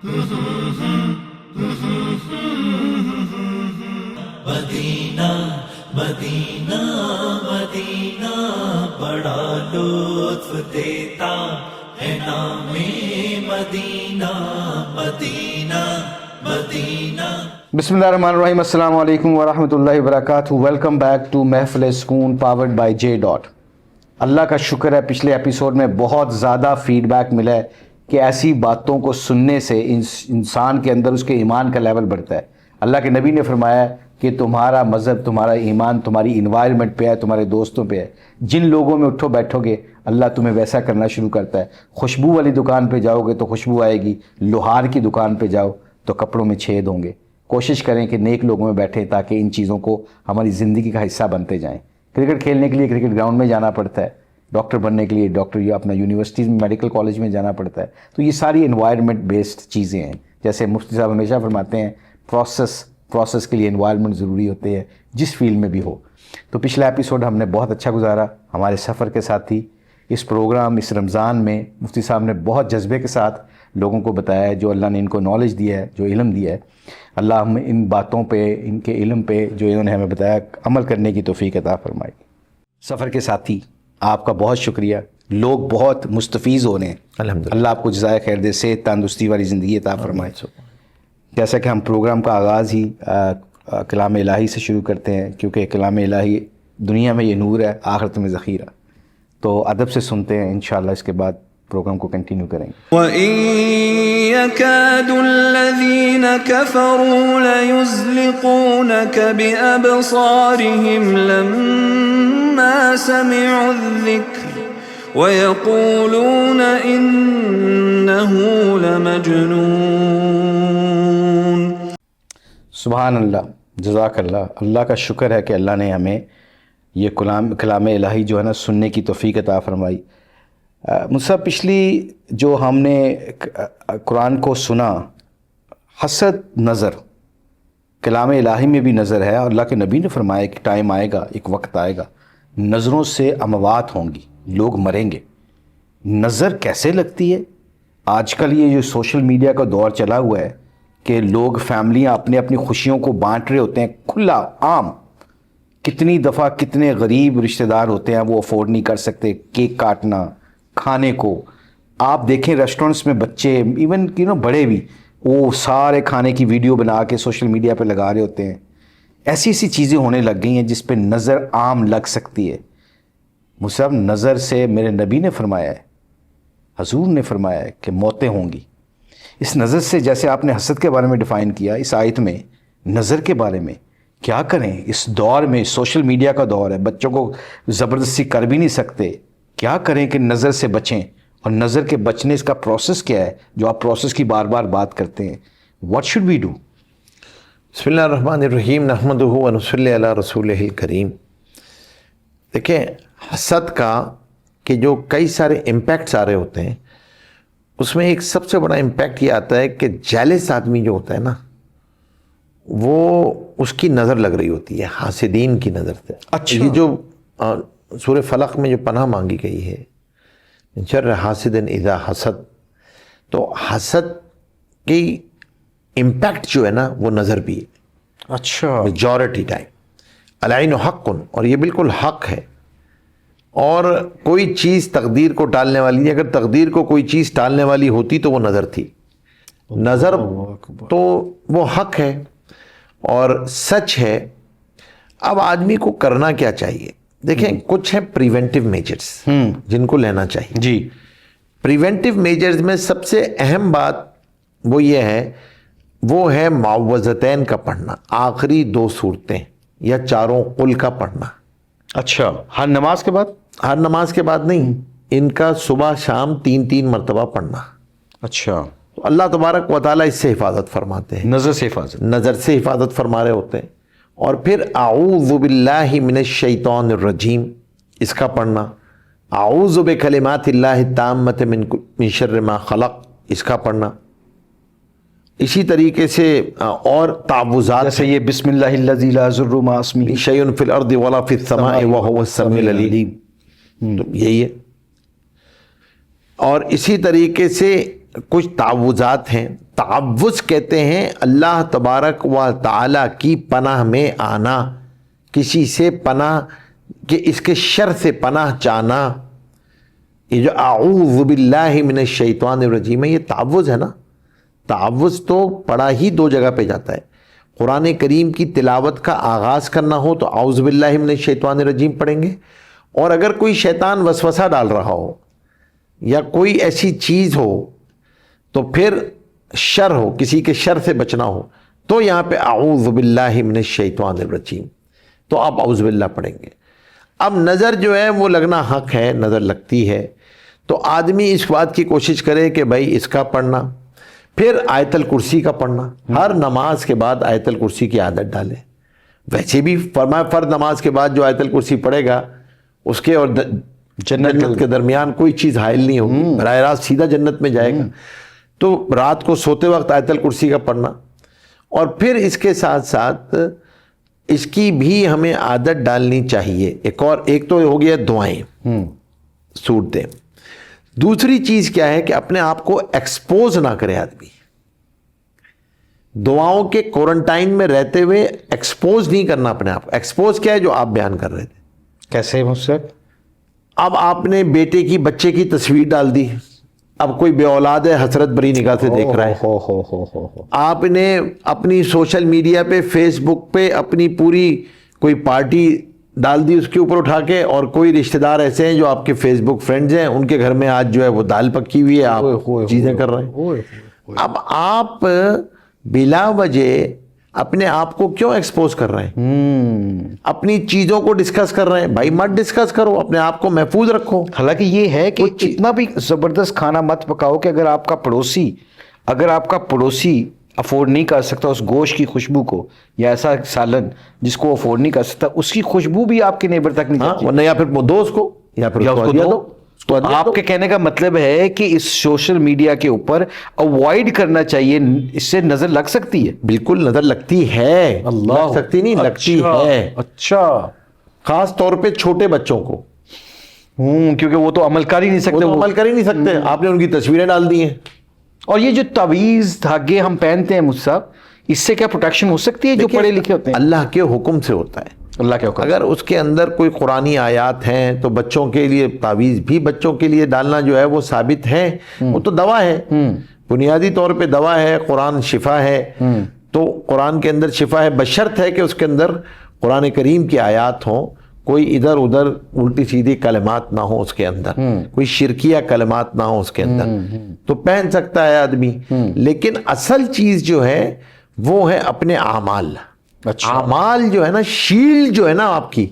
مدینہ مدینہ مدینہ بڑا لطف دیتا ہے نام مدینہ مدینہ مدینہ۔ بسم اللہ الرحمن الرحیم، السلام علیکم ورحمۃ اللہ وبرکاتہ۔ ویلکم بیک ٹو محفل سکون پاورڈ بائی جے ڈاٹ۔ اللہ کا شکر ہے پچھلے ایپیسوڈ میں بہت زیادہ فیڈ بیک ملا ہے کہ ایسی باتوں کو سننے سے انسان کے اندر اس کے ایمان کا لیول بڑھتا ہے۔ اللہ کے نبی نے فرمایا کہ تمہارا مذہب، تمہارا ایمان تمہاری انوائرمنٹ پہ ہے، تمہارے دوستوں پہ ہے۔ جن لوگوں میں اٹھو بیٹھو گے اللہ تمہیں ویسا کرنا شروع کرتا ہے۔ خوشبو والی دکان پہ جاؤ گے تو خوشبو آئے گی، لوہار کی دکان پہ جاؤ تو کپڑوں میں چھید ہوں گے۔ کوشش کریں کہ نیک لوگوں میں بیٹھیں تاکہ ان چیزوں کو ہماری زندگی کا حصہ بنتے جائیں۔ کرکٹ کھیلنے کے لیے کرکٹ گراؤنڈ میں جانا پڑتا ہے، ڈاکٹر بننے کے لیے ڈاکٹر یا اپنا یونیورسٹیز میں میڈیکل کالج میں جانا پڑتا ہے۔ تو یہ ساری انوائرمنٹ بیسڈ چیزیں ہیں۔ جیسے مفتی صاحب ہمیشہ فرماتے ہیں پروسیس کے لیے انوائرمنٹ ضروری ہوتے ہیں، جس فیلڈ میں بھی ہو۔ تو پچھلا ایپیسوڈ ہم نے بہت اچھا گزارا ہمارے سفر کے ساتھ ہی۔ اس پروگرام اس رمضان میں مفتی صاحب نے بہت جذبے کے ساتھ لوگوں کو بتایا ہے، جو اللہ نے ان کو نالج دیا ہے، جو علم دیا ہے۔ اللہ ہم ان باتوں پہ، ان کے علم پہ جو انہوں نے ہمیں بتایا، عمل کرنے کی توفیق عطا فرمائے۔ سفر کے ساتھی آپ کا بہت شکریہ، لوگ بہت مستفیض ہو رہے ہیں۔ الحمدللہ، اللہ آپ کو جزائے خیر دے، صحت تندرستی والی زندگی عطا فرمائے۔ جیسا کہ ہم پروگرام کا آغاز ہی کلام الہی سے شروع کرتے ہیں، کیونکہ کلام الہی دنیا میں یہ نور ہے، آخرت میں ذخیرہ۔ تو ادب سے سنتے ہیں، انشاءاللہ اس کے بعد پروگرام کو کنٹینیو کریں گے۔ وَإِن يَكَادُ الَّذِينَ كَفَرُوا لَيُزْلِقُونَكَ بِأَبْصَارِهِمْ لَمَّا سَمِعُوا الذِّكْرَ وَيَقُولُونَ إِنَّهُ لَمَجْنُونٌ۔ سبحان اللہ، جزاک اللہ۔ اللہ کا شکر ہے کہ اللہ نے ہمیں یہ کلام الہی جو ہے نا سننے کی توفیق عطا فرمائی۔ مصعب، پچھلی جو ہم نے قرآن کو سنا، حسد نظر، کلام الہی میں بھی نظر ہے، اور اللہ کے نبی نے فرمایا کہ ٹائم آئے گا، ایک وقت آئے گا، نظروں سے اموات ہوں گی، لوگ مریں گے۔ نظر کیسے لگتی ہے؟ آج کل یہ جو سوشل میڈیا کا دور چلا ہوا ہے کہ لوگ، فیملیاں اپنے اپنی خوشیوں کو بانٹ رہے ہوتے ہیں کھلا عام۔ کتنی دفعہ کتنے غریب رشتہ دار ہوتے ہیں وہ افورڈ نہیں کر سکتے کیک کاٹنا، کھانے کو۔ آپ دیکھیں ریسٹورنٹس میں بچے، ایون بڑے بھی، وہ سارے کھانے کی ویڈیو بنا کے سوشل میڈیا پہ لگا رہے ہوتے ہیں۔ ایسی ایسی چیزیں ہونے لگ گئی ہیں جس پہ نظر عام لگ سکتی ہے۔ مصعب، نظر سے میرے نبی نے فرمایا ہے، حضور نے فرمایا ہے کہ موتیں ہوں گی۔ اس نظر سے، جیسے آپ نے حسد کے بارے میں ڈیفائن کیا اس آیت میں، نظر کے بارے میں کیا کریں اس دور میں؟ سوشل میڈیا کا دور ہے، بچوں کو زبردستی کر بھی نہیں سکتے۔ کیا کریں کہ نظر سے بچیں؟ اور نظر کے بچنے اس کا پروسیس کیا ہے جو آپ پروسیس کی بار بار بات کرتے ہیں؟ What should we do? بسم اللہ الرحمن الرحیم، نحمدہ ونصلی علی رسولہ الکریم۔ دیکھیں، حسد کا کہ جو کئی سارے امپیکٹس آ رہے ہوتے ہیں، اس میں ایک سب سے بڑا امپیکٹ یہ آتا ہے کہ جیلس آدمی جو ہوتا ہے نا، وہ اس کی نظر لگ رہی ہوتی ہے، حاسدین کی نظر سے۔ اچھا، یہ جو سورہ فلق میں جو پناہ مانگی گئی ہے، شر حاسد اذا حسد، تو حسد کی امپیکٹ جو ہے نا وہ نظر بھی ہے۔ اچھا، میجورٹی ٹائم العین حق، اور یہ بالکل حق ہے۔ اور کوئی چیز تقدیر کو ٹالنے والی ہے، اگر تقدیر کو کوئی چیز ٹالنے والی ہوتی تو وہ نظر تھی۔ نظر تو وہ حق ہے اور سچ ہے۔ اب آدمی کو کرنا کیا چاہیے؟ دیکھیں، کچھ ہیں پریونٹیو میجرز جن کو لینا چاہیے۔ جی، پریونٹیو میجرز میں سب سے اہم بات وہ یہ ہے، وہ ہے معوذتین کا پڑھنا، آخری 2 صورتیں یا 4 قل کا پڑھنا۔ اچھا، ہر نماز کے بعد؟ ہر نماز کے بعد نہیں، ان کا صبح شام 3 مرتبہ پڑھنا۔ اچھا، تو اللہ تبارک و تعالیٰ اس سے حفاظت فرماتے ہیں، نظر سے حفاظت۔ نظر سے حفاظت فرما رہے ہوتے ہیں۔ اور پھر اعوذ باللہ من الشیطان الرجیم، اس کا پڑھنا۔ اعوذ بکلمات اللہ التامۃ من شر ما خلق، اس کا پڑھنا۔ اسی طریقے سے اور تعوذات، جیسے یہ بسم اللہ الذی لا یضر مع اسمہ شیء فی الارض ولا فی السماء وهو السمیع العلیم، تو یہی ہے۔ اور اسی طریقے سے کچھ تعوذات ہیں. تعوذ کہتے ہیں اللہ تبارک و تعالی کی پناہ میں آنا, کسی سے پناہ کہ اس کے شر سے پناہ چاہنا. یہ جو اعوذ باللہ من الشیطان الرجیم ہے, یہ تعوذ ہے نا. تعوذ تو پڑھا ہی دو جگہ پہ جاتا ہے. قرآن کریم کی تلاوت کا آغاز کرنا ہو تو اعوذ باللہ من الشیطان الرجیم پڑھیں گے, اور اگر کوئی شیطان وسوسہ ڈال رہا ہو یا کوئی ایسی چیز ہو تو پھر شر ہو, کسی کے شر سے بچنا ہو, تو یہاں پہ اعوذ باللہ من الشیطان الرجیم تو آپ اعوذ باللہ پڑھیں گے. اب نظر جو ہے وہ لگنا حق ہے, نظر لگتی ہے, تو آدمی اس بات کی کوشش کرے کہ بھائی اس کا پڑھنا, پھر آیت الکرسی کا پڑھنا. ہر نماز کے بعد آیت الکرسی کی عادت ڈالے. ویسے بھی فرمایا فرض نماز کے بعد جو آیت الکرسی پڑھے گا اس کے اور جنت کے درمیان کوئی چیز حائل نہیں ہوگی, براہ راست سیدھا جنت میں جائے گا. تو رات کو سوتے وقت آیت الکرسی کا پڑھنا, اور پھر اس کے ساتھ ساتھ اس کی بھی ہمیں عادت ڈالنی چاہیے. ایک تو ہو گیا دعائیں, صورتیں. دوسری چیز کیا ہے کہ اپنے آپ کو ایکسپوز نہ کرے آدمی. دعاؤں کے کوارنٹائن میں رہتے ہوئے ایکسپوز نہیں کرنا اپنے آپ کو. ایکسپوز کیا ہے جو آپ بیان کر رہے تھے. کیسے مجھ اب آپ نے بیٹے کی بچے کی تصویر ڈال دی, اب کوئی بے اولاد ہے حسرت بری نگاہ سے دیکھ رہا ہے. آپ نے اپنی سوشل میڈیا پہ فیس بک پہ اپنی پوری کوئی پارٹی ڈال دی اس کے اوپر اٹھا کے, اور کوئی رشتہ دار ایسے ہیں جو آپ کے فیس بک فرینڈز ہیں, ان کے گھر میں آج جو ہے وہ دال پکی ہوئی ہے, آپ چیزیں کر رہے ہیں. اب آپ بلا وجہ اپنے آپ کو کیوں ایکسپوز کر رہے ہیں؟ اپنی چیزوں کو ڈسکس کر رہے ہیں. بھائی مت ڈسکس کرو, اپنے آپ کو محفوظ رکھو. حالانکہ یہ ہے کہ اتنا بھی زبردست کھانا مت پکاؤ کہ اگر آپ کا پڑوسی افورڈ نہیں کر سکتا اس گوشت کی خوشبو کو, یا ایسا سالن جس کو افورڈ نہیں کر سکتا, اس کی خوشبو بھی آپ کے نیبر تک نہیں جاتی, یا پھر دوست کو, یا پھر اس کو دو. تو آپ کے کہنے کا مطلب ہے کہ اس سوشل میڈیا کے اوپر اوائڈ کرنا چاہیے, اس سے نظر لگ سکتی ہے. بالکل نظر لگتی ہے, لگ سکتی نہیں, لگتی ہے. اچھا, خاص طور پہ چھوٹے بچوں کو, کیونکہ وہ تو عمل کر ہی نہیں سکتے. عمل کر ہی نہیں سکتے, آپ نے ان کی تصویریں ڈال دی ہیں. اور یہ جو تعویذ دھاگے ہم پہنتے ہیں مجھ صاحب, اس سے کیا پروٹیکشن ہو سکتی ہے جو پڑھے لکھے ہوتے ہیں؟ اللہ کے حکم سے ہوتا ہے. اللہ کے حکم. اگر اس کے اندر کوئی قرآنی آیات ہیں تو بچوں کے لیے تعویذ بھی بچوں کے لیے ڈالنا جو ہے وہ ثابت ہے, وہ تو دوا ہے, بنیادی طور پہ دوا ہے. قرآن شفا ہے, تو قرآن کے اندر شفا ہے, بشرط ہے کہ اس کے اندر قرآن کریم کی آیات ہوں, کوئی ادھر ادھر الٹی سیدھی کلمات نہ ہو اس کے اندر, کوئی شرکیہ کلمات نہ ہو اس کے اندر, تو پہن سکتا ہے آدمی. لیکن اصل چیز جو ہے وہ ہے اپنے اعمال. اعمال جو ہے نا, شیل جو ہے نا آپ کی,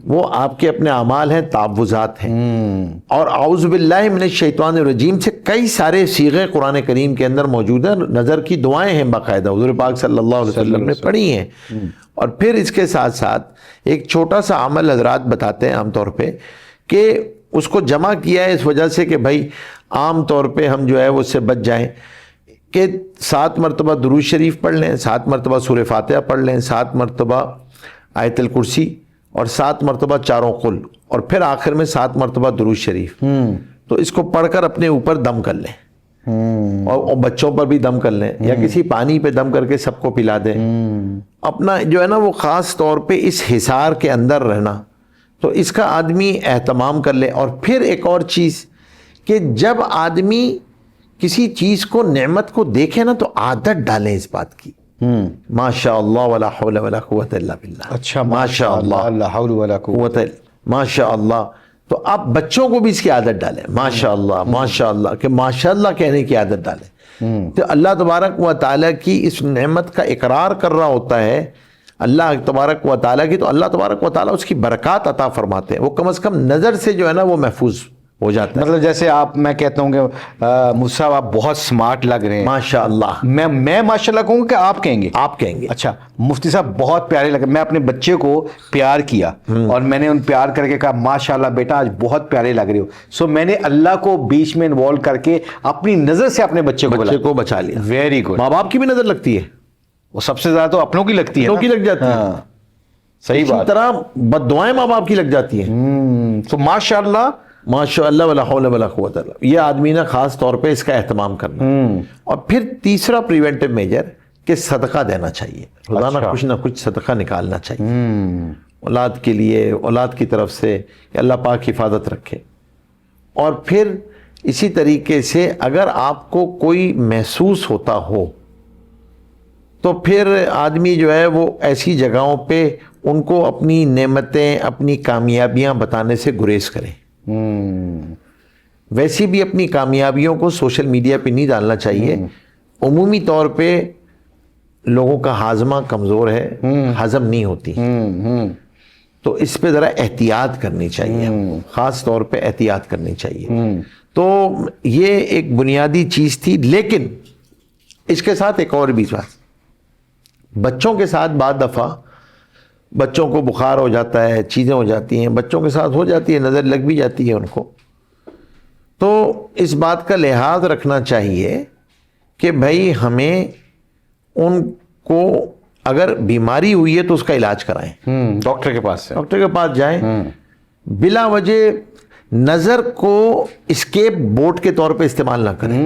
وہ آپ کے اپنے اعمال ہیں, تعوذات ہیں. اور اعوذ باللہ من الشیطان الرجیم سے کئی سارے صیغے قرآن کریم کے اندر موجود ہیں. نظر کی دعائیں ہیں باقاعدہ, حضور پاک صلی اللہ علیہ وسلم نے پڑھی ہیں. اور پھر اس کے ساتھ ساتھ ایک چھوٹا سا عمل حضرات بتاتے ہیں عام طور پہ, کہ اس کو جمع کیا ہے اس وجہ سے کہ بھائی عام طور پہ ہم جو ہے وہ اس سے بچ جائیں, کہ 7 مرتبہ درود شریف پڑھ لیں, 7 مرتبہ سورہ فاتحہ پڑھ لیں, 7 مرتبہ آیت الکرسی, اور 7 مرتبہ چاروں قل, اور پھر آخر میں 7 مرتبہ درود شریف. تو اس کو پڑھ کر اپنے اوپر دم کر لیں, اور بچوں پر بھی دم کر لیں, یا کسی پانی پہ دم کر کے سب کو پلا دیں. اپنا جو ہے نا وہ خاص طور پہ اس حصار کے اندر رہنا, تو اس کا آدمی اہتمام کر لے. اور پھر ایک اور چیز کہ جب آدمی کسی چیز کو, نعمت کو دیکھے نا, تو عادت ڈالیں اس بات کی, ماشاء اللہ ولا حول ولا قوت الا باللہ. اچھا, ماشاء اللہ لا حول ولا قوت, ماشاء اللہ. تو آپ بچوں کو بھی اس کی عادت ڈالیں, ماشاء اللہ ماشاء اللہ, کہ ماشاء اللہ کہنے کی عادت ڈالیں. تو اللہ تبارک و تعالیٰ کی اس نعمت کا اقرار کر رہا ہوتا ہے اللہ تبارک و تعالیٰ کی, تو اللہ تبارک و تعالیٰ اس کی برکات عطا فرماتے ہیں. وہ کم از کم نظر سے جو ہے نا وہ محفوظ ہو جاتا ہے. مطلب جیسے آپ, میں کہتا ہوں کہ مجھ صاحب آپ بہت سمارٹ لگ رہے ہیں, ماشاء اللہ. میں ماشاء اللہ کہوں گا کہ آپ کہیں گے, آپ کہیں گے. اچھا مفتی صاحب بہت پیارے لگے. میں اپنے بچے کو پیار کیا, اور میں نے ان پیار کر کے کہا ماشاء اللہ بیٹا آج بہت پیارے لگ رہے ہو. سو میں نے اللہ کو بیچ میں انوالو کر کے اپنی نظر سے اپنے بچے کو بچا لیا. Very good. ماں باپ کی بھی نظر لگتی ہے, وہ سب سے زیادہ تو اپنوں کی لگتی ہے, اپنوں کی لگ جاتی ہے. صحیح بات. اسی طرح بد دعائیں ماں باپ کی لگ جاتی ہیں. تو ماشاء اللہ ماشاء اللہ ولا حول ولا قوت الا باللہ. یہ آدمی نے خاص طور پہ اس کا اہتمام کرنا. اور پھر تیسرا پریونٹیو میجر کہ صدقہ دینا چاہیے, روزانہ کچھ نہ کچھ صدقہ نکالنا چاہیے اولاد کے لیے, اولاد کی طرف سے, کہ اللہ پاک حفاظت رکھے. اور پھر اسی طریقے سے اگر آپ کو کوئی محسوس ہوتا ہو تو پھر آدمی جو ہے وہ ایسی جگہوں پہ ان کو اپنی نعمتیں, اپنی کامیابیاں بتانے سے گریز کریں. ویسی بھی اپنی کامیابیوں کو سوشل میڈیا پہ نہیں ڈالنا چاہیے. عمومی طور پہ لوگوں کا ہاضمہ کمزور ہے, ہضم نہیں ہوتی, تو اس پہ ذرا احتیاط کرنی چاہیے, خاص طور پہ احتیاط کرنی چاہیے. تو یہ ایک بنیادی چیز تھی. لیکن اس کے ساتھ ایک اور بھی بات, بچوں کے ساتھ بعض دفعہ بچوں کو بخار ہو جاتا ہے, چیزیں ہو جاتی ہیں, بچوں کے ساتھ ہو جاتی ہے, نظر لگ بھی جاتی ہے ان کو. تو اس بات کا لحاظ رکھنا چاہیے کہ بھائی ہمیں ان کو اگر بیماری ہوئی ہے تو اس کا علاج کرائیں, ڈاکٹر کے پاس سے, ڈاکٹر کے پاس جائیں. بلا وجہ نظر کو اسکیپ بورڈ کے طور پہ استعمال نہ کریں.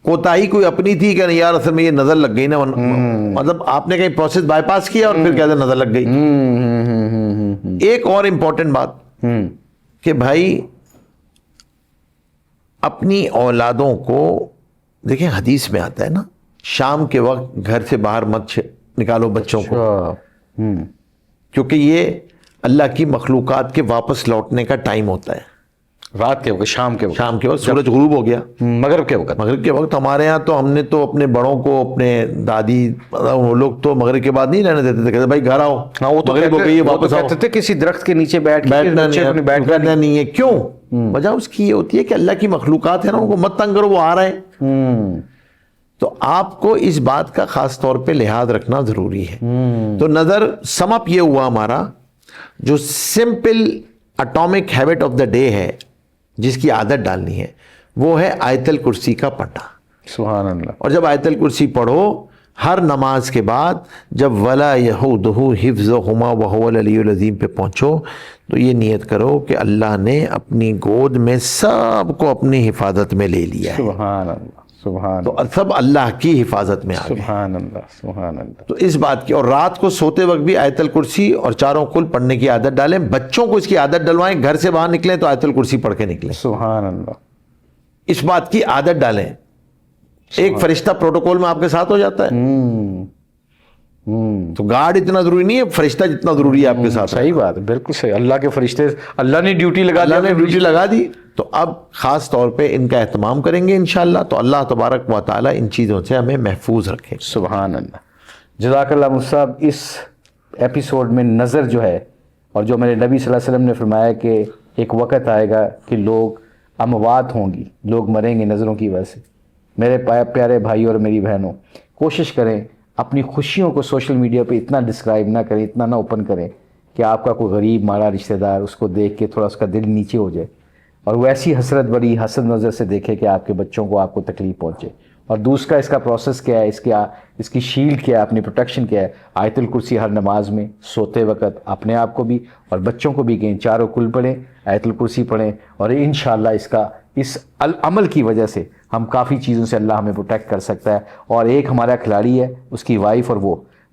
کوتاہی کوئی اپنی تھی کہ یار اصل میں یہ نظر لگ گئی نا, مطلب آپ نے کہیں پروسیس بائی پاس کیا اور پھر کہتے نظر لگ گئی. ایک اور امپورٹنٹ بات کہ بھائی اپنی اولادوں کو دیکھیں, حدیث میں آتا ہے نا, شام کے وقت گھر سے باہر مت نکالو بچوں کو, کیونکہ یہ اللہ کی مخلوقات کے واپس لوٹنے کا ٹائم ہوتا ہے. رات کے وقت, شام کے وقت سورج غروب ہو گیا, مغرب کے وقت. ہمارے ہاں تو ہم نے تو اپنے بڑوں کو, اپنے دادی, وہ لوگ تو مغرب کے بعد نہیں رہنے دیتے تھے, کہتے بھائی گھر آؤ, مغرب ہو گئی واپس آؤ. کہتے تھے کسی درخت کے نیچے بیٹھنا نہیں ہے. کیوں؟ وجہ اس کی یہ ہوتی ہے کہ اللہ کی مخلوقات ہیں نا, ان کو مت تنگ کرو, وہ آ رہے ہیں. تو آپ کو اس بات کا خاص طور پہ لحاظ رکھنا ضروری ہے. تو نظر سم اپ یہ ہوا ہمارا, جو simple atomic habit of the day ہے جس کی عادت ڈالنی ہے, وہ ہے آیت الکرسی کا پڑھنا. سبحان اللہ. اور جب آیت الکرسی پڑھو ہر نماز کے بعد, جب ولا یحودہ حفظہما وہو العلی العظیم پہ پہنچو تو یہ نیت کرو کہ اللہ نے اپنی گود میں سب کو اپنی حفاظت میں لے لیا ہے. سبحان اللہ, سبحان, تو سب اللہ کی حفاظت میں آ گئے. سبحان اللہ, سبحان اللہ. تو اس بات کی, اور رات کو سوتے وقت بھی آیت الکرسی اور چاروں کل پڑھنے کی عادت ڈالیں. بچوں کو اس کی عادت ڈلوائیں, گھر سے باہر نکلیں تو آیت الکرسی پڑھ کے نکلیں. سبحان اللہ. اس بات کی عادت ڈالیں. ایک فرشتہ پروٹوکول میں آپ کے ساتھ ہو جاتا ہے, تو گارڈ اتنا ضروری نہیں ہے, فرشتہ جتنا ضروری ہے آپ کے ساتھ. صحیح بات ہے, بالکل صحیح. اللہ کے فرشتے, اللہ نے ڈیوٹی لگا دی. تو اب خاص طور پہ ان کا اہتمام کریں گے انشاءاللہ, تو اللہ تبارک و تعالیٰ ان چیزوں سے ہمیں محفوظ رکھے. سبحان اللہ. جزاک اللہ مفتی صاحب. اس ایپیسوڈ میں نظر جو ہے, اور جو میرے نبی صلی اللہ علیہ وسلم نے فرمایا کہ ایک وقت آئے گا کہ لوگ اموات ہوں گی, لوگ مریں گے نظروں کی وجہ سے. میرے پیارے بھائی اور میری بہنوں, کوشش کریں اپنی خوشیوں کو سوشل میڈیا پہ اتنا ڈسکرائب نہ کریں, اتنا نہ اوپن کریں کہ آپ کا کوئی غریب مارا رشتہ دار اس کو دیکھ کے تھوڑا اس کا دل نیچے ہو جائے, اور وہ ایسی حسرت بڑی حسد نظر سے دیکھے کہ آپ کے بچوں کو آپ کو تکلیف پہنچے. اور دوسرا اس کا پروسیس کیا ہے, اس کی شیلڈ کیا ہے, اپنی پروٹیکشن کیا ہے. آیت الکرسی ہر نماز میں سوتے وقت اپنے آپ کو بھی اور بچوں کو بھی کہیں, چاروں کل پڑھیں, آیت الکرسی پڑھیں, اور انشاءاللہ اس عمل کی وجہ سے ہم کافی چیزوں سے اللہ ہمیں پروٹیکٹ کر سکتا ہے. اور ایک ہمارا کھلاڑی ہے, اس کی وائف, اور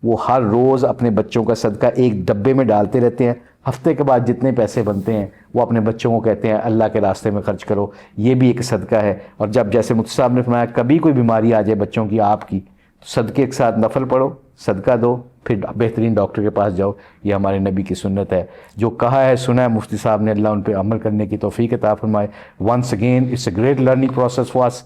وہ ہر روز اپنے بچوں کا صدقہ ایک ڈبے میں ڈالتے رہتے ہیں. ہفتے کے بعد جتنے پیسے بنتے ہیں وہ اپنے بچوں کو کہتے ہیں اللہ کے راستے میں خرچ کرو. یہ بھی ایک صدقہ ہے. اور جب جیسے مفتی صاحب نے فرمایا کبھی کوئی بیماری آ جائے بچوں کی آپ کی, تو صدقے کے ساتھ نفل پڑھو, صدقہ دو, پھر بہترین ڈاکٹر کے پاس جاؤ. یہ ہمارے نبی کی سنت ہے. جو کہا ہے سنا ہے مفتی صاحب نے, اللہ ان پہ عمل کرنے کی توفیق عطا فرمائے. Once again it's a great learning process for us.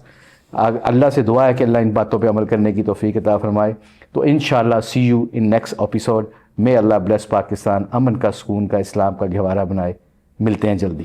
اللہ سے دعا ہے کہ اللہ ان باتوں پہ عمل کرنے کی توفیق عطا فرمائے. تو انشاءاللہ سی یو ان نیکسٹ ایپیسوڈ. میں اللہ بلیس پاکستان, امن کا, سکون کا, اسلام کا گہوارہ بنائے. ملتے ہیں جلدی.